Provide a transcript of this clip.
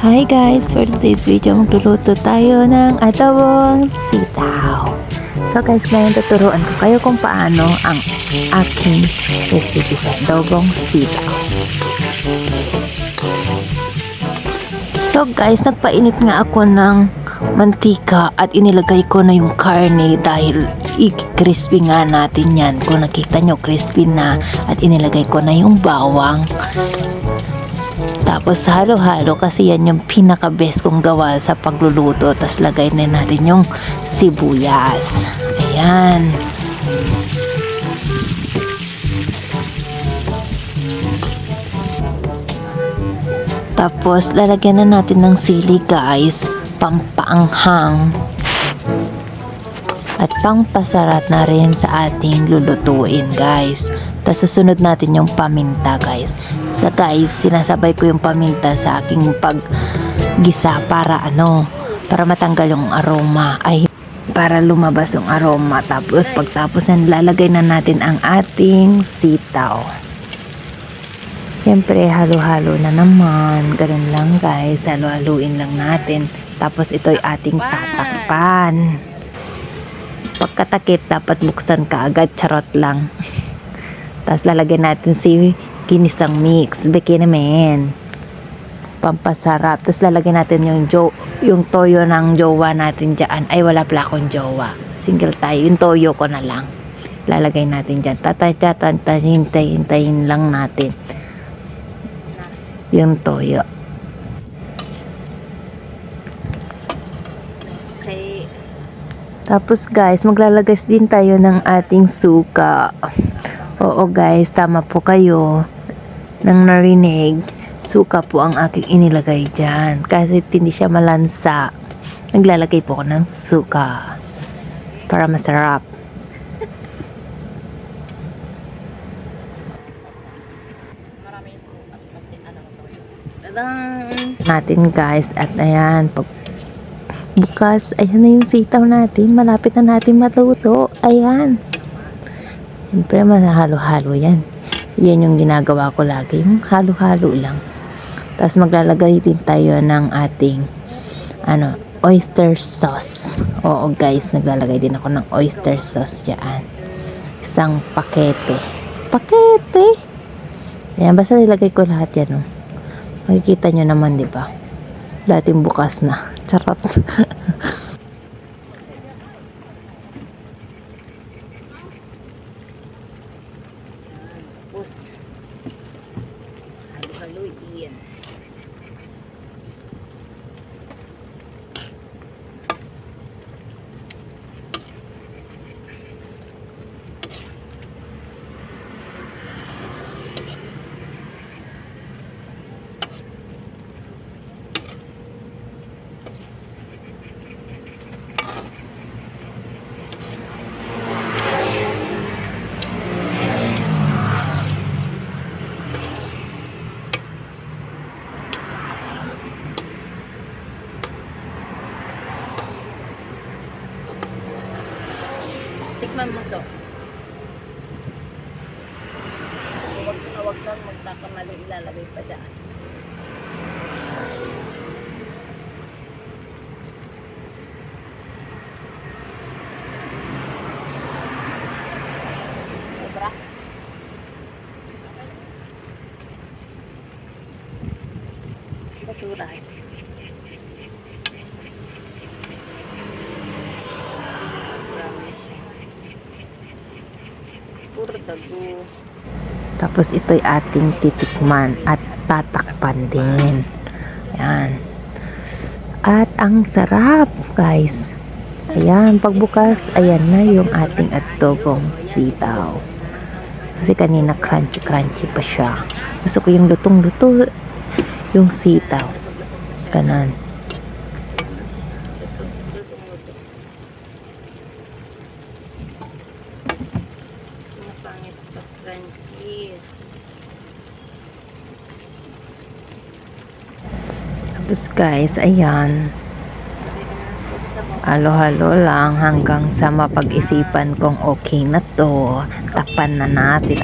Hi guys! For today's video, magluluto tayo ng adobong sitaw. So guys, ngayon tuturuan ko kayo kung paano ang aking recipe sa adobong sitaw. So guys, nagpainit nga ako ng mantika at inilagay ko na yung karne dahil i-crispy nga natin yan. Kung nakita nyo, crispy na, at inilagay ko na yung bawang. Tapos halo-halo kasi yan yung pinaka-best kong gawa sa pagluluto. Tapos lagay na natin yung sibuyas. Ayan. Tapos lalagyan na natin ng sili guys. Pampaanghang. At pangpasarap na rin sa ating lulutuin guys. Tapos susunod natin yung paminta guys. So guys, sinasabay ko yung paminta sa aking paggisa para para matanggal yung aroma, para lumabas yung aroma. Tapos pagtapos yan, lalagay na natin ang ating sitaw. Siyempre halo-halo na naman, ganun lang guys, halo-haluin lang natin. Tapos ito'y ating tatakpan. Pagkatakip dapat buksan ka agad, charot lang. Tapos lalagyan natin si ginisang mix, beke naman, pampasarap. Tapos lalagyan natin yung toyo ng jowa natin dyan. Ay, wala pala akong jowa, single tayo, yung toyo ko na lang lalagay natin dyan. Hintayin lang natin yung toyo. Okay. Tapos guys, maglalagay din tayo ng ating suka. Oo guys, tama po kayo nang narinig. Suka po ang aking inilagay dyan kasi hindi siya malansa. Naglalagay po ako ng suka para masarap. Maraming sukat. Natin guys, at ayan, bukas, ayan na yung sitaw natin. Malapit na natin matuto. Ayan. Siyempre, mahalo-halo yan. Yan yung ginagawa ko lagi. Yung halo-halo lang. Tapos maglalagay din tayo ng ating oyster sauce. Oo guys, naglalagay din ako ng oyster sauce dyan. Isang pakete. Ayan, basta nilagay ko lahat yan. Oh. Makikita nyo naman, di ba? Dating bukas na. Charot. Tapos, halo-haluin. Tikman mo so. Huwag kang magkakamali, ilalagay pa dyan. Sobra. Basura. Puro dago. Tapos ito'y ating titikman at tatakpan din. Ayan. At ang sarap guys. Ayan, pagbukas, ayan na yung ating adobong sitaw. Kasi kanina crunchy pa siya. Gusto ko yung lutong-luto yung sitaw. Ganon. Pangit pa crunchy. Tapos guys, ayan. Halo-halo lang hanggang sa mapag-isipan kong okay na to. Takpan na natin.